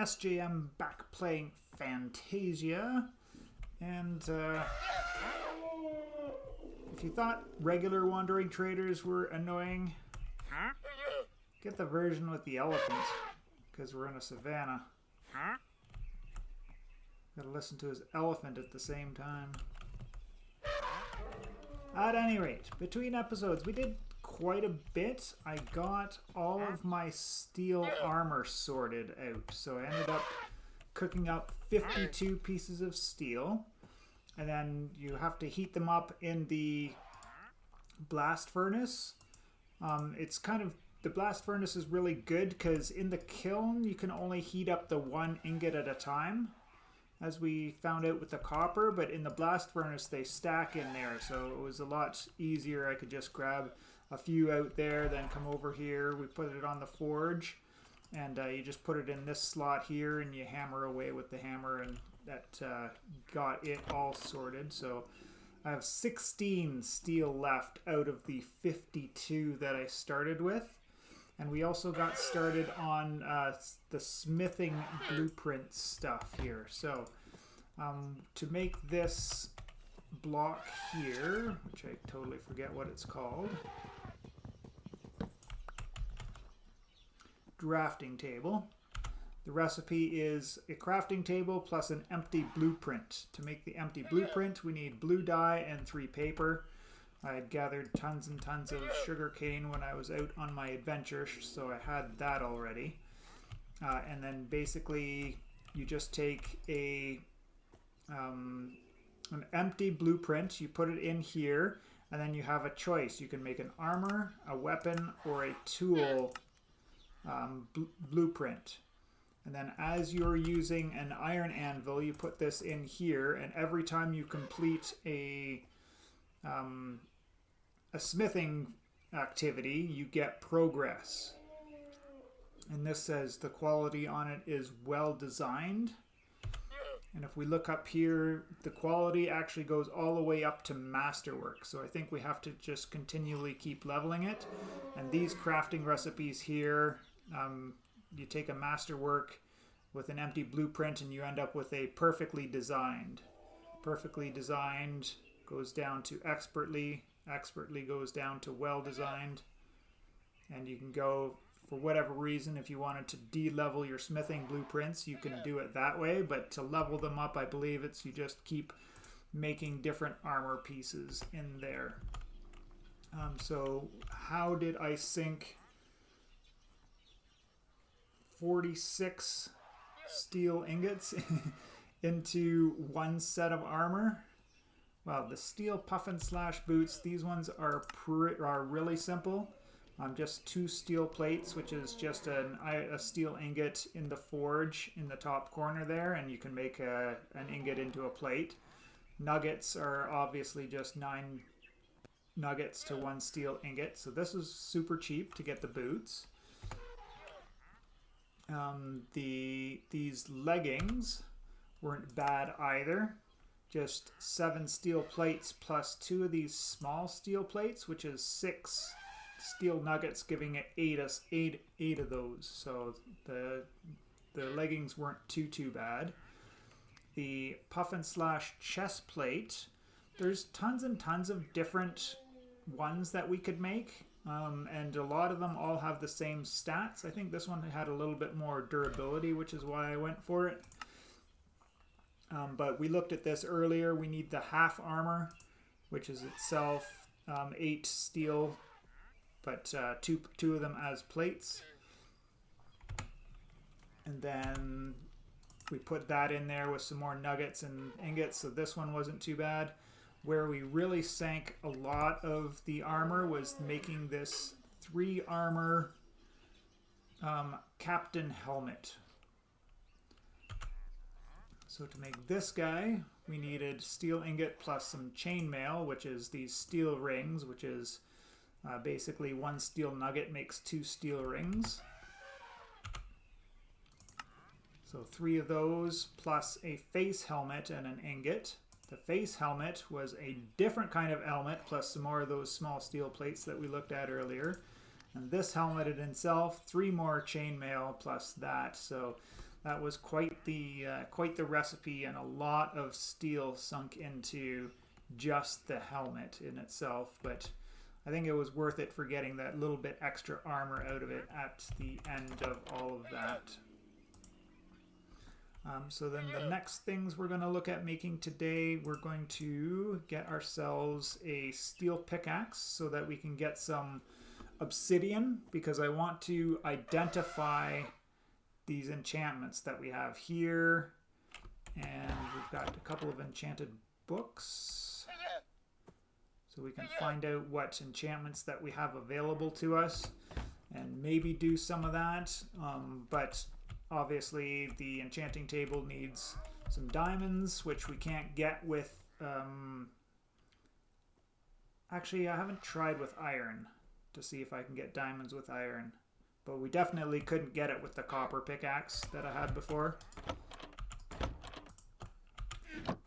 SJM back playing Fantasia, and if you thought regular wandering traders were annoying, get the version with the elephant, because we're in a savannah. Gotta listen to his elephant at the same time. At any rate, between episodes, we did quite a bit. I got all of my steel armor sorted out. So I ended up cooking up 52 pieces of steel. And then you have to heat them up in the blast furnace. The blast furnace is really good because in the kiln you can only heat up the one ingot at a time, as we found out with the copper, but in the blast furnace they stack in there, so it was a lot easier. I could just grab a few out there, then come over here. We put it on the forge, and you just put it in this slot here, and you hammer away with the hammer, and that got it all sorted. So I have 16 steel left out of the 52 that I started with. And we also got started on the smithing blueprint stuff here. So to make this block here, which I totally forget what it's called, drafting table. The recipe is a crafting table plus an empty blueprint. To make the empty blueprint, we need blue dye and 3 paper. I had gathered tons and tons of sugar cane when I was out on my adventure, so I had that already. And then basically you just take an empty blueprint, you put it in here, and then you have a choice. You can make an armor, a weapon, or a tool blueprint. And then as you're using an iron anvil, you put this in here, and every time you complete a smithing activity, you get progress. And this says the quality on it is well designed. And if we look up here, the quality actually goes all the way up to masterwork. So I think we have to just continually keep leveling it. And these crafting recipes here, you take a masterwork with an empty blueprint and you end up with a perfectly designed. Perfectly designed goes down to expertly. Expertly goes down to well designed. And you can go, for whatever reason, if you wanted to de-level your smithing blueprints, you can do it that way. But to level them up, I believe it's you just keep making different armor pieces in there. So how did I sink 46 steel ingots into one set of armor? Well, the steel puffin slash boots, these ones are really simple. Just 2 steel plates, which is just a steel ingot in the forge in the top corner there, and you can make an ingot into a plate. Nuggets are obviously just 9 nuggets to 1 steel ingot, so this is super cheap to get the boots. These leggings weren't bad either. Just 7 steel plates plus 2 of these small steel plates, which is 6 steel nuggets, giving it 8 of those. So the leggings weren't too bad. The puffin slash chest plate, there's tons and tons of different ones that we could make. And a lot of them all have the same stats. I think this one had a little bit more durability, which is why I went for it. But we looked at this earlier. We need the half armor, which is itself 8 steel, but two of them as plates. And then we put that in there with some more nuggets and ingots, so this one wasn't too bad. Where we really sank a lot of the armor was making this 3 armor captain helmet. So to make this guy, we needed steel ingot plus some chainmail, which is these steel rings, which is basically 1 steel nugget makes 2 steel rings. So 3 of those plus a face helmet and an ingot. The face helmet was a different kind of helmet plus some more of those small steel plates that we looked at earlier. And this helmet in itself, 3 more chainmail plus that. So that was quite the recipe, and a lot of steel sunk into just the helmet in itself. But I think it was worth it for getting that little bit extra armor out of it at the end of all of that. So then the next things we're going to look at making today, we're going to get ourselves a steel pickaxe so that we can get some obsidian, because I want to identify these enchantments that we have here. And we've got a couple of enchanted books, so we can find out what enchantments that we have available to us and maybe do some of that. But obviously the enchanting table needs some diamonds, which we can't get with... Actually, I haven't tried with iron to see if I can get diamonds with iron. But we definitely couldn't get it with the copper pickaxe that I had before.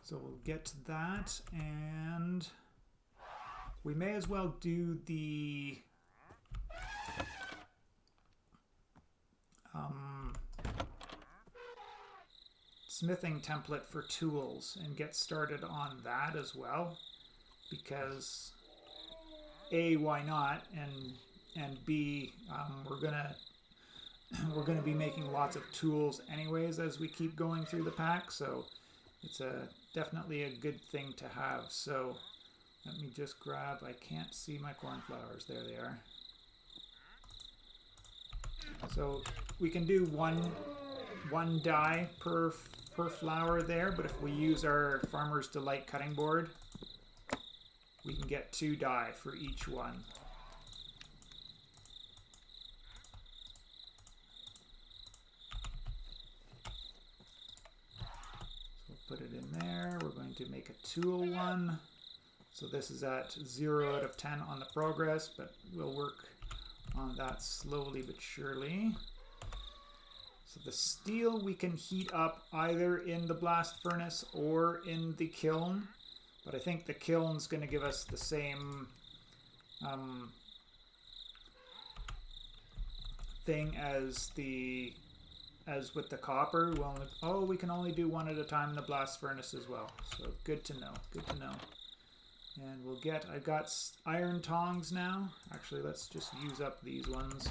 So we'll get to that, and we may as well do the smithing template for tools and get started on that as well, because A, why not, and B, we're gonna be making lots of tools anyways as we keep going through the pack, so it's definitely a good thing to have. So let me just grab, I can't see my cornflowers, there they are. So we can do one die per flower there, but if we use our Farmer's Delight cutting board, we can get 2 die for each one. Put it in there. We're going to make a tool one. So this is at 0 out of 10 on the progress, but we'll work on that slowly but surely. So the steel we can heat up either in the blast furnace or in the kiln, but I think the kiln's going to give us the same thing as with the copper. We can only do one at a time in the blast furnace as well. So good to know, good to know. And I've got iron tongs now. Actually, let's just use up these ones.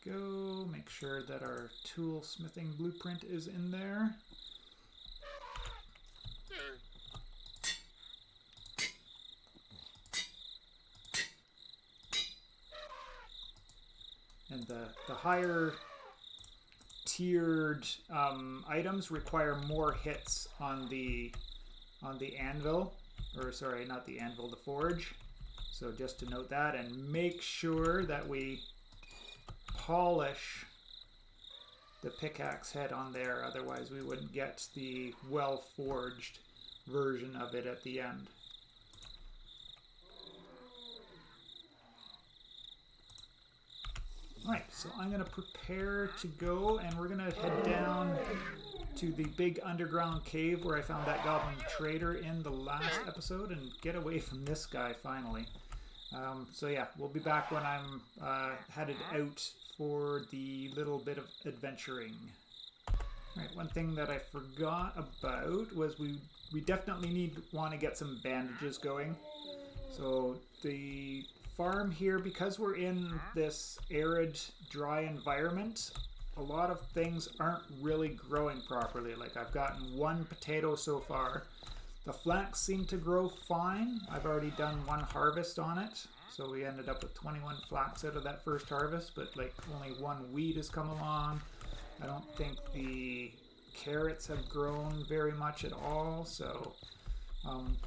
Go. Make sure that our tool smithing blueprint is in there. And the higher tiered items require more hits on the anvil, or sorry, not the anvil, the forge. So just to note that, and make sure that we polish the pickaxe head on there, otherwise we wouldn't get the well forged version of it at the end. Alright, so I'm going to prepare to go, and we're going to head down to the big underground cave where I found that goblin trader in the last episode and get away from this guy finally. So yeah, we'll be back when I'm headed out for the little bit of adventuring. Alright, one thing that I forgot about was we definitely want to get some bandages going. So the farm here, because we're in this arid, dry environment, a lot of things aren't really growing properly. Like, I've gotten 1 potato so far. The flax seemed to grow fine. I've already done 1 harvest on it. So we ended up with 21 flax out of that first harvest, but like only 1 weed has come along. I don't think the carrots have grown very much at all, so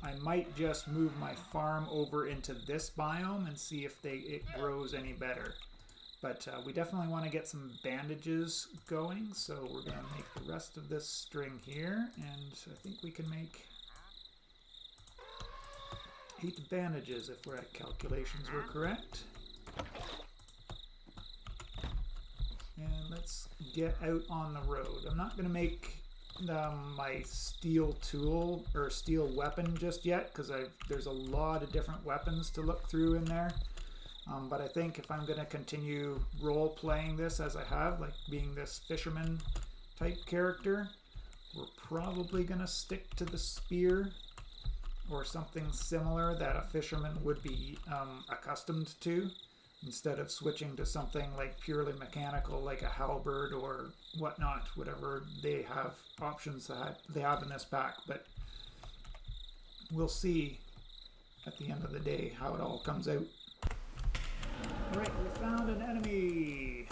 I might just move my farm over into this biome and see if it grows any better. But we definitely want to get some bandages going, so we're going to make the rest of this string here, and I think we can make 8 bandages if our calculations were correct. And let's get out on the road. I'm not going to make my steel tool or steel weapon just yet because there's a lot of different weapons to look through in there. But I think if I'm going to continue role-playing this as I have, like being this fisherman type character, we're probably going to stick to the spear or something similar that a fisherman would be accustomed to, instead of switching to something like purely mechanical like a halberd or whatnot, whatever they have options that they have in this pack. But we'll see at the end of the day how it all comes out. Alright, we found an enemy.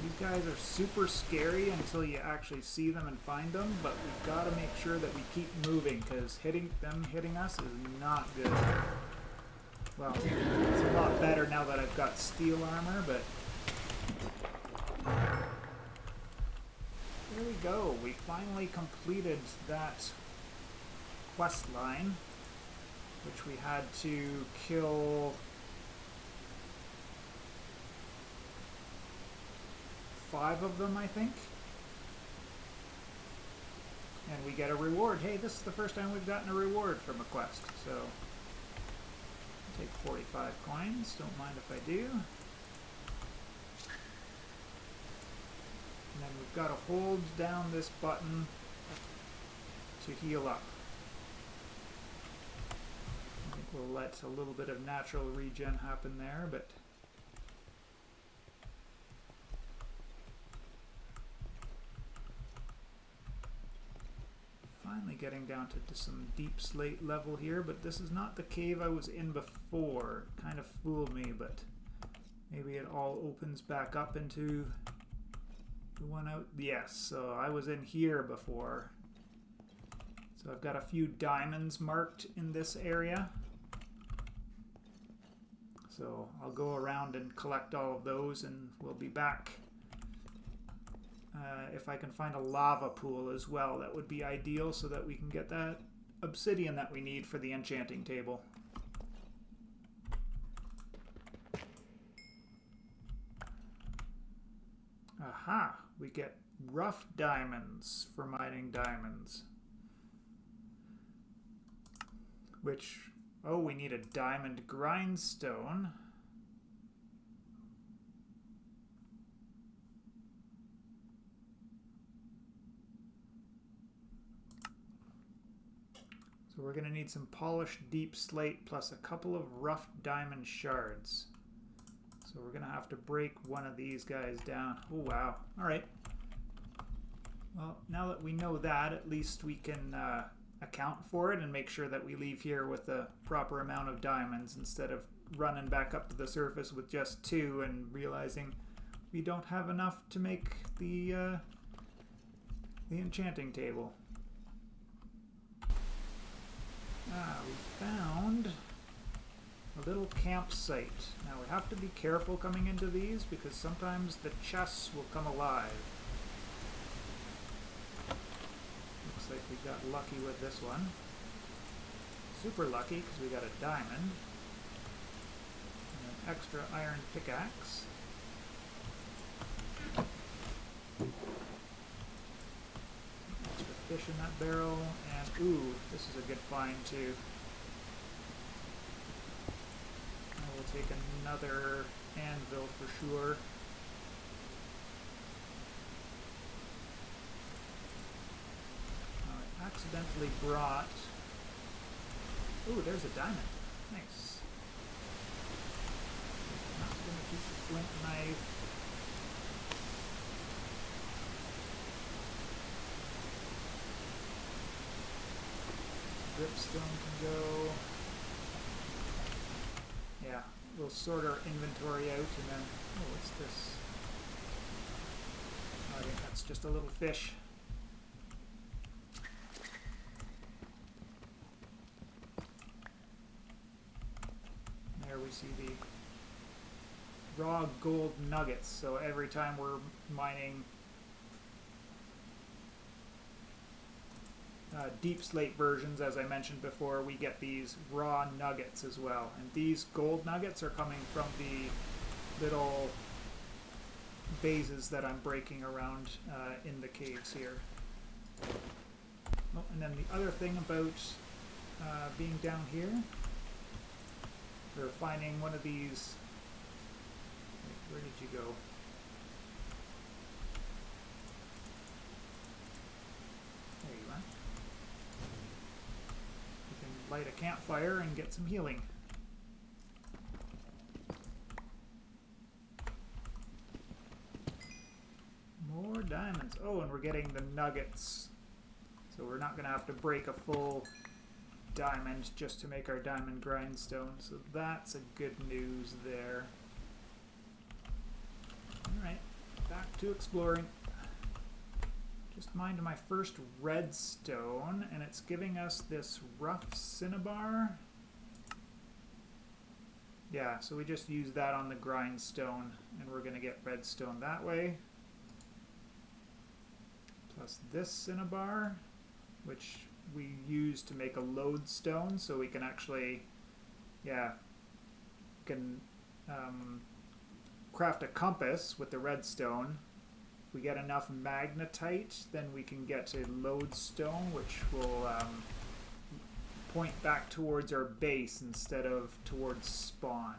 These guys are super scary until you actually see them and find them, but we've got to make sure that we keep moving because hitting us is not good. Well, it's a lot better now that I've got steel armor, but there we go. We finally completed that quest line, which we had to kill 5 of them, I think. And we get a reward. Hey, this is the first time we've gotten a reward from a quest, so I'll take 45 coins. Don't mind if I do. And then we've got to hold down this button to heal up. I think we'll let a little bit of natural regen happen there, but finally getting down to some deep slate level here, but this is not the cave I was in before. It kind of fooled me, but maybe it all opens back up into the one out. Yes, so I was in here before. So I've got a few diamonds marked in this area. So I'll go around and collect all of those and we'll be back. If I can find a lava pool as well, that would be ideal so that we can get that obsidian that we need for the enchanting table. Aha! We get rough diamonds for mining diamonds. Which, oh, we need a diamond grindstone. So we're going to need some polished deep slate plus a couple of rough diamond shards. So we're going to have to break one of these guys down. Oh, wow. All right. Well, now that we know that, at least we can account for it and make sure that we leave here with the proper amount of diamonds instead of running back up to the surface with just 2 and realizing we don't have enough to make the enchanting table. We found a little campsite. Now we have to be careful coming into these because sometimes the chests will come alive. Looks like we got lucky with this one. Super lucky because we got a diamond. And an extra iron pickaxe. Extra fish in that barrel. And ooh, this is a good find too. We'll take another anvil for sure. I accidentally brought... Ooh, there's a diamond. Nice. Not going to keep the flint knife. Dripstone can go. Yeah, we'll sort our inventory out and then... Oh, what's this? Oh, I think that's just a little fish. There we see the raw gold nuggets. So every time we're mining deep slate versions, as I mentioned before, we get these raw nuggets as well. And these gold nuggets are coming from the little vases that I'm breaking around in the caves here. Oh, and then the other thing about being down here, we're finding one of these. Wait, where did you go? There you are. You can light a campfire and get some healing. More diamonds. Oh, and we're getting the nuggets. So we're not going to have to break a full diamond just to make our diamond grindstone. So that's a good news there. Alright, back to exploring. Just mined my first redstone, and it's giving us this rough cinnabar. Yeah, so we just use that on the grindstone, and we're going to get redstone that way. Plus this cinnabar, which we use to make a lodestone, so we can actually, craft a compass with the redstone. If we get enough magnetite, then we can get a lodestone, which will point back towards our base instead of towards spawn.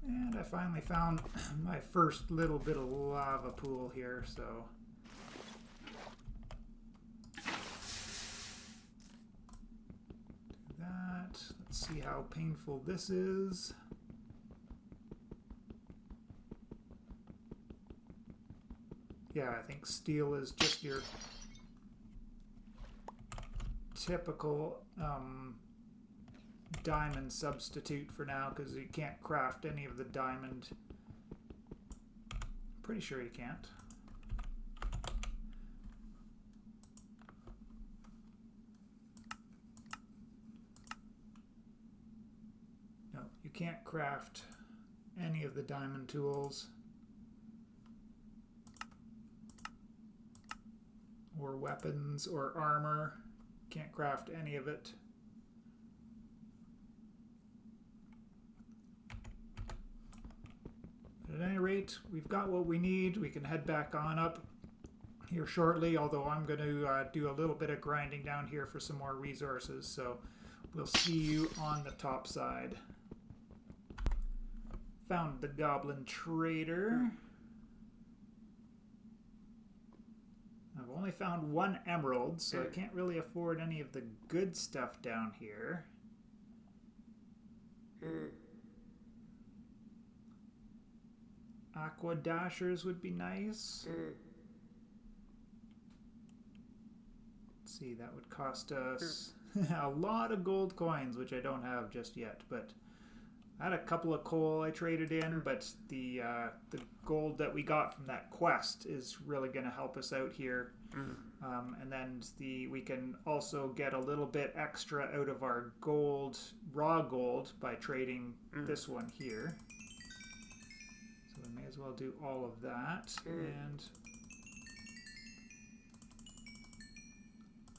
And I finally found my first little bit of lava pool here, so do that. Let's see how painful this is. Yeah, I think steel is just your typical diamond substitute for now, because you can't craft any of the diamond. Pretty sure you can't. No, you can't craft any of the diamond tools or weapons or armor. Can't craft any of it. At any rate, we've got what we need. We can head back on up here shortly, although I'm going to do a little bit of grinding down here for some more resources. So we'll see you on the top side. Found the Goblin Trader. I've only found one emerald, so I can't really afford any of the good stuff down here. Aqua dashers would be nice. Let's see, that would cost us a lot of gold coins, which I don't have just yet. But I had a couple of coal I traded in, but the gold that we got from that quest is really going to help us out here. And then we can also get a little bit extra out of our gold, raw gold, by trading this one here. So we may as well do all of that. And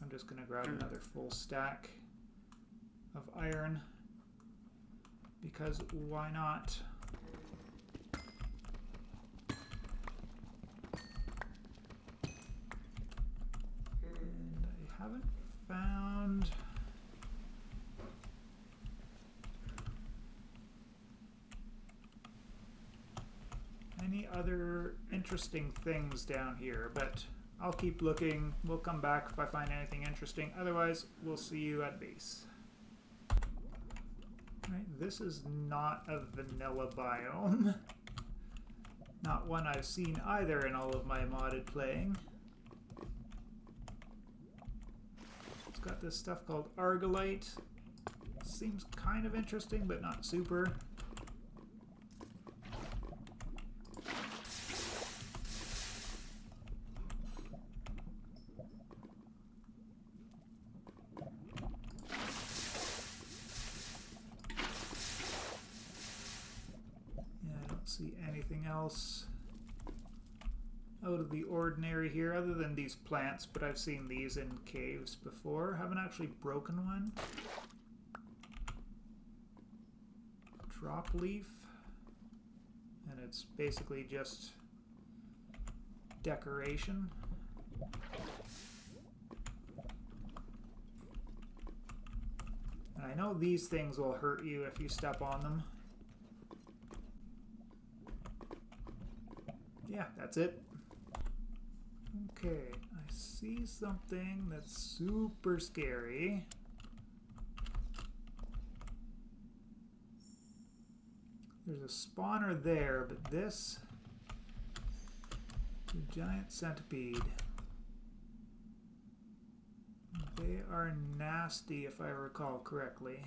I'm just going to grab another full stack of iron, because why not? And I haven't found any other interesting things down here, but I'll keep looking. We'll come back if I find anything interesting. Otherwise, we'll see you at base. Right, this is not a vanilla biome. Not one I've seen either in all of my modded playing. It's got this stuff called argillite. Seems kind of interesting, but not super. Don't see anything else out of the ordinary here other than these plants, but I've seen these in caves before. Haven't actually broken one. Drop leaf. And it's basically just decoration. And I know these things will hurt you if you step on them. Yeah, that's it. Okay, I see something that's super scary. There's a spawner there, but this is a giant centipede. They are nasty if I recall correctly.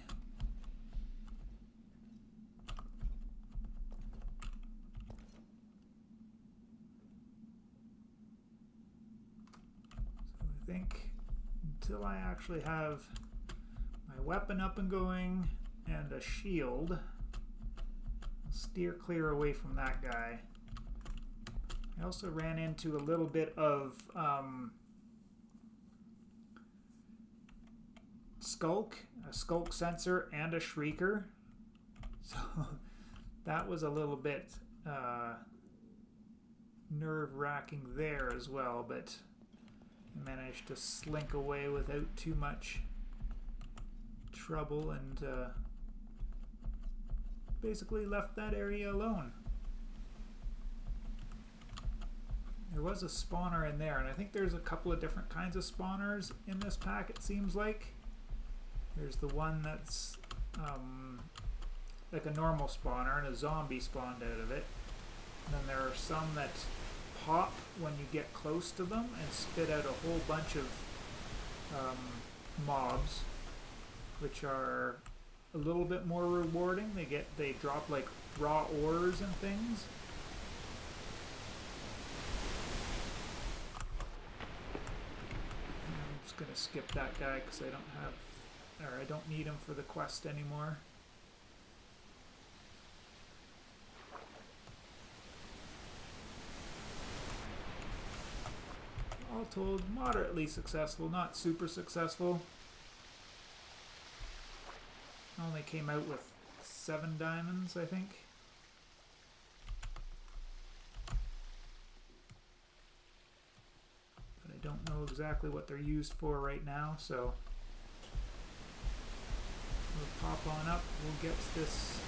I think until I actually have my weapon up and going and a shield, I'll steer clear away from that guy. I also ran into a little bit of a skulk sensor and a shrieker, so that was a little bit nerve-wracking there as well, but I managed to slink away without too much trouble and basically left that area alone. There was a spawner in there, and I think there's a couple of different kinds of spawners in this pack, it seems like. There's the one that's like a normal spawner, and a zombie spawned out of it. And then there are some that pop when you get close to them and spit out a whole bunch of mobs, which are a little bit more rewarding. They drop like raw ores and things. I'm just gonna skip that guy because I don't need him for the quest anymore. All told, moderately successful, not super successful. I only came out with 7 diamonds, I think. But I don't know exactly what they're used for right now, so we'll pop on up. We'll get this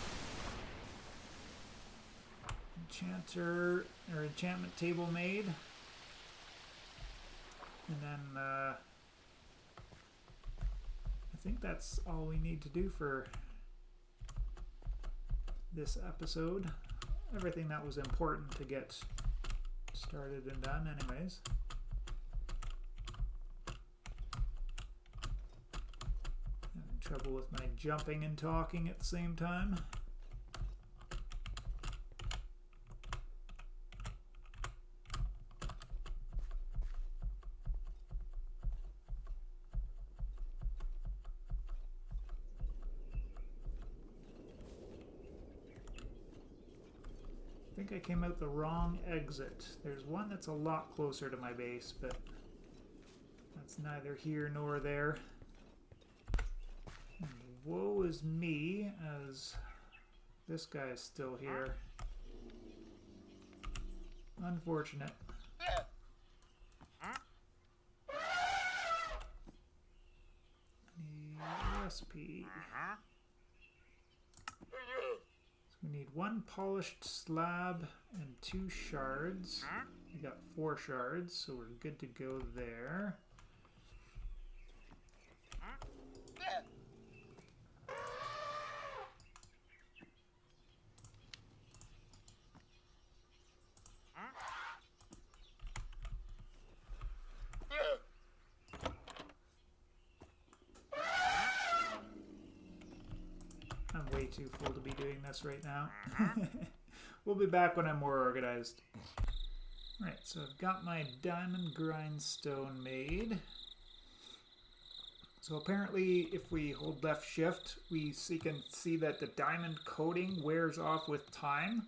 enchantment table made. And then I think that's all we need to do for this episode. Everything that was important to get started and done anyways. Having trouble with my jumping and talking at the same time. I think I came out the wrong exit. There's one that's a lot closer to my base, but that's neither here nor there. And woe is me, as this guy is still here. Unfortunate. Need a recipe. We need 1 polished slab and 2 shards. We got 4 shards, so we're good to go there. I'm way too full to be doing this right now. We'll be back when I'm more organized. Alright, so I've got my diamond grindstone made. So apparently if we hold left shift, we can see that the diamond coating wears off with time.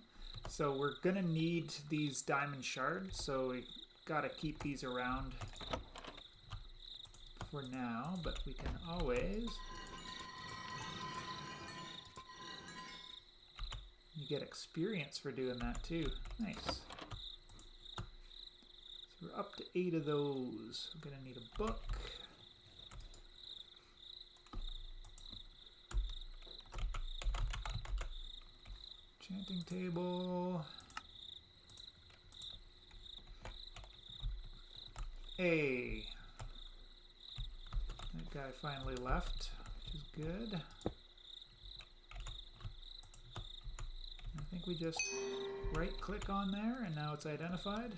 So we're gonna need these diamond shards, so we gotta keep these around for now, but we can always... You get experience for doing that too. Nice. So we're up to 8 of those. We're gonna need a book. Enchanting table. Hey. That guy finally left, which is good. I think we just right click on there and now it's identified.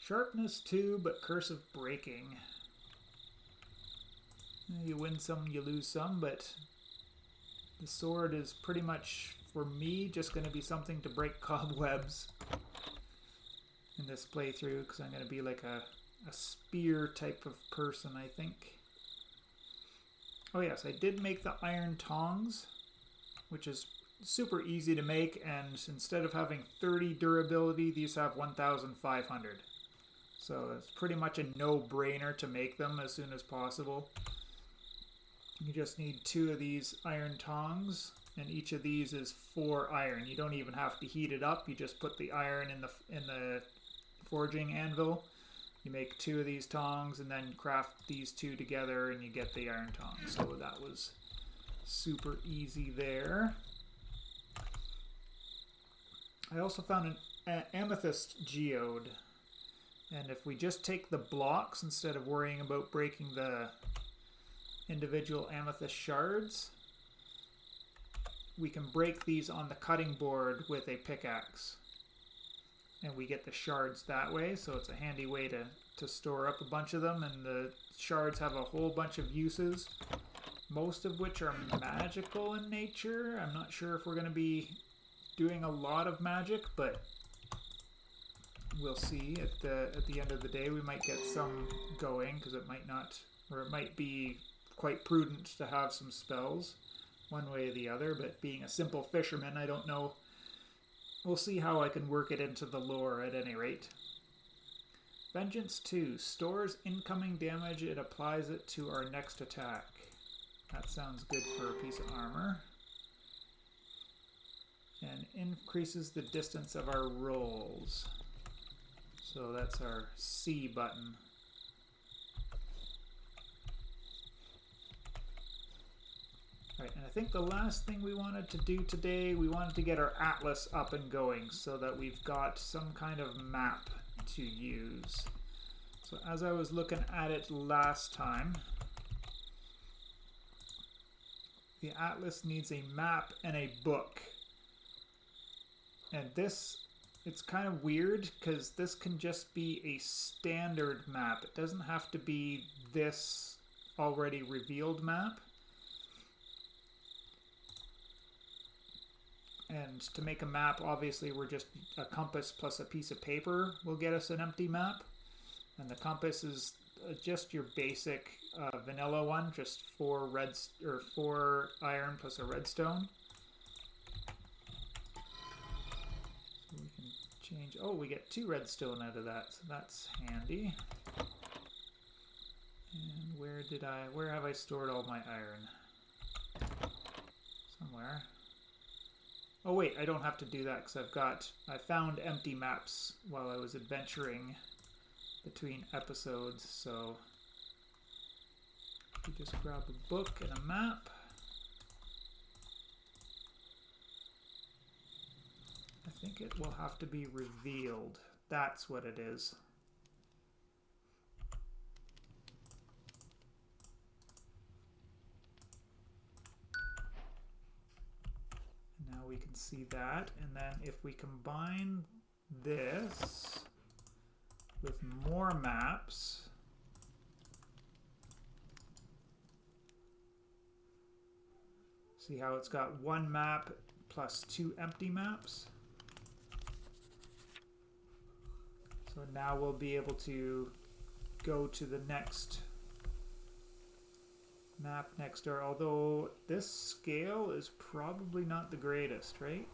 Sharpness 2, but curse of breaking. You win some, you lose some, but the sword is pretty much, for me, just going to be something to break cobwebs in this playthrough, because I'm going to be like a spear type of person, I think. Oh yes, I did make the iron tongs, which is super easy to make, and instead of having 30 durability, these have 1,500. So it's pretty much a no-brainer to make them as soon as possible. You just need 2 of these iron tongs, and each of these is 4 iron. You don't even have to heat it up. You just put the iron in the forging anvil. You make 2 of these tongs, and then craft these 2 together, and you get the iron tongs. So that was super easy there. I also found an amethyst geode, and if we just take the blocks instead of worrying about breaking the individual amethyst shards, we can break these on the cutting board with a pickaxe, and we get the shards that way. So it's a handy way to store up a bunch of them, and the shards have a whole bunch of uses, most of which are magical in nature. I'm not sure if we're going to be doing a lot of magic, but we'll see. At the end of the day, we might get some going, because it might not, or it might be quite prudent to have some spells one way or the other. But being a simple fisherman, I don't know. We'll see how I can work it into the lore at any rate. Vengeance 2 stores incoming damage. It applies it to our next attack. That sounds good for a piece of armor. And increases the distance of our rolls. So that's our C button. Right, and I think the last thing we wanted to do today, we wanted to get our atlas up and going so that we've got some kind of map to use. So as I was looking at it last time, the atlas needs a map and a book. And this, it's kind of weird because this can just be a standard map. It doesn't have to be this already revealed map. And to make a map, obviously, we're just a compass plus a piece of paper will get us an empty map. And the compass is just your basic vanilla one, just 4 iron plus a redstone. So we can change. Oh, we get 2 redstone out of that, so that's handy. And where have I stored all my iron? Somewhere. Oh wait, I don't have to do that because I found empty maps while I was adventuring between episodes, so we just grab a book and a map. I think it will have to be revealed. That's what it is. Now we can see that, and then if we combine this with more maps, see how it's got 1 map plus 2 empty maps? So now we'll be able to go to the next map next door, although this scale is probably not the greatest, right?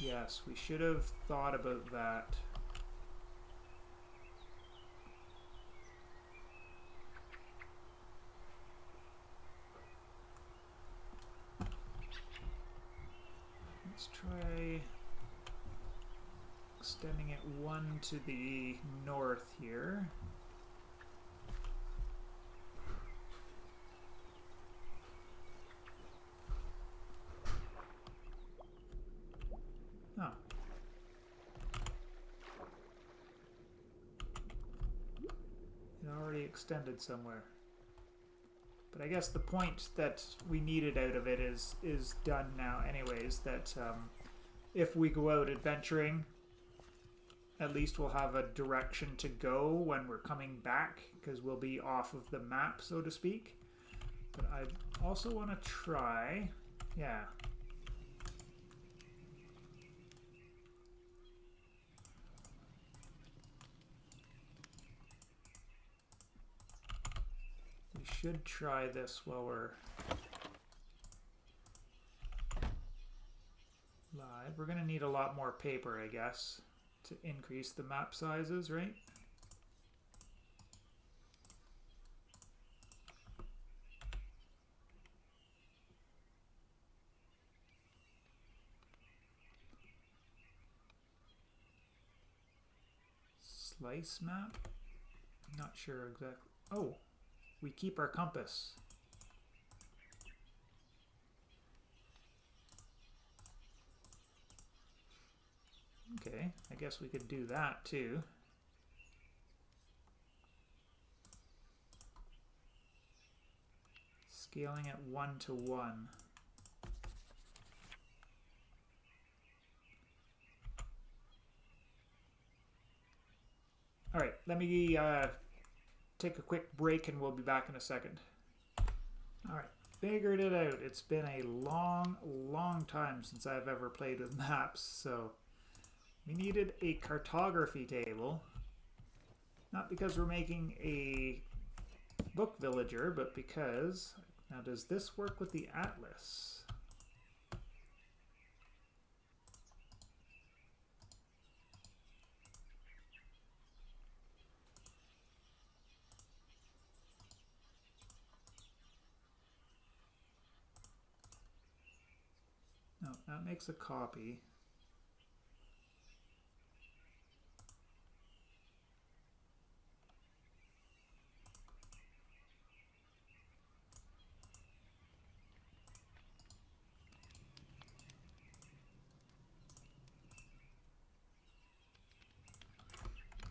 Yes, we should have thought about that. Let's try extending it one to the north here. Oh. It already extended somewhere. But I guess the point that we needed out of it is done now anyways, that if we go out adventuring, at least we'll have a direction to go when we're coming back, because we'll be off of the map, so to speak. But I also want to try, yeah. We should try this while we're live. We're going to need a lot more paper, I guess, to increase the map sizes, right? Slice map? Not sure exactly. Oh, we keep our compass. Okay, I guess we could do that too. Scaling it 1 to 1. All right, let me take a quick break and we'll be back in a second. All right, figured it out. It's been a long time since I've ever played with maps, so we needed a cartography table. Not because we're making a book villager, but because... Now, does this work with the atlas? No, that makes a copy.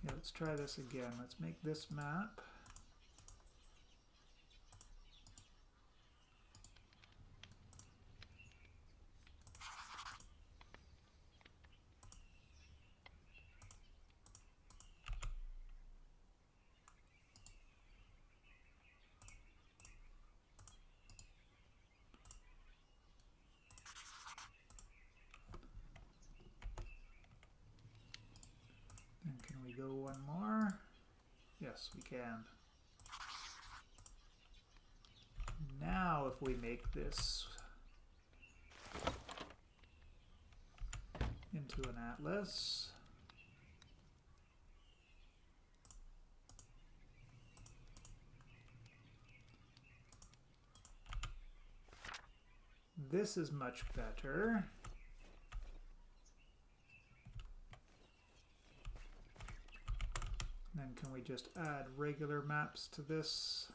Yeah, let's try this again. Let's make this map. And can we go one more? Yes, we can. Now if we make this into an atlas, this is much better. Then can we just add regular maps to this?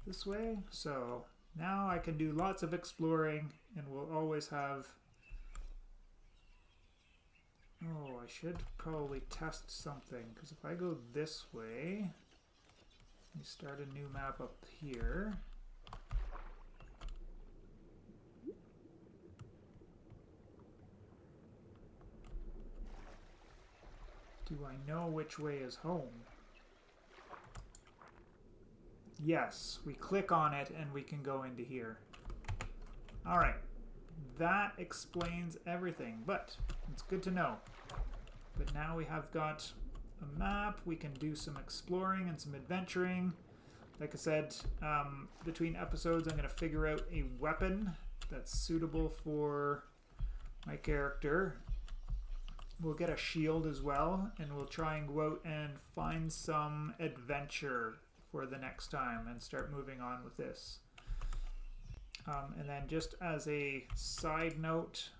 This way. So now I can do lots of exploring and we'll always have... Oh, I should probably test something, because if I go this way, we start a new map up here. Do I know which way is home? Yes, we click on it and we can go into here. All right, that explains everything, but it's good to know. But now we have got a map. We can do some exploring and some adventuring. Like I said, between episodes, I'm going to figure out a weapon that's suitable for my character. We'll get a shield as well, and we'll try and go out and find some adventure for the next time and start moving on with this. And then just as a side note,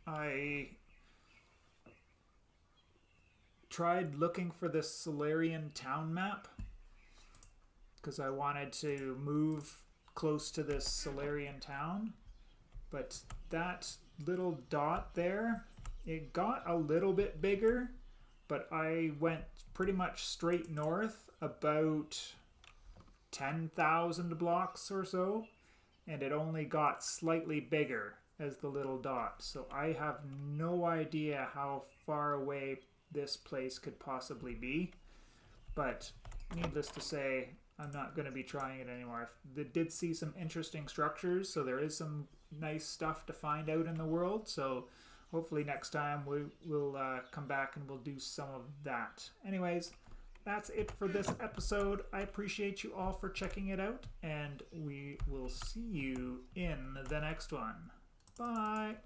I tried looking for this Solarian town map because I wanted to move close to this Solarian town, but that little dot there, it got a little bit bigger, but I went pretty much straight north about 10,000 blocks or so, and it only got slightly bigger as the little dot. So I have no idea how far away this place could possibly be, but needless to say, I'm not going to be trying it anymore. I did see some interesting structures, so there is some nice stuff to find out in the world, so hopefully next time we'll come back and we'll do some of that. Anyways, that's it for this episode. I appreciate you all for checking it out, and we will see you in the next one. Bye!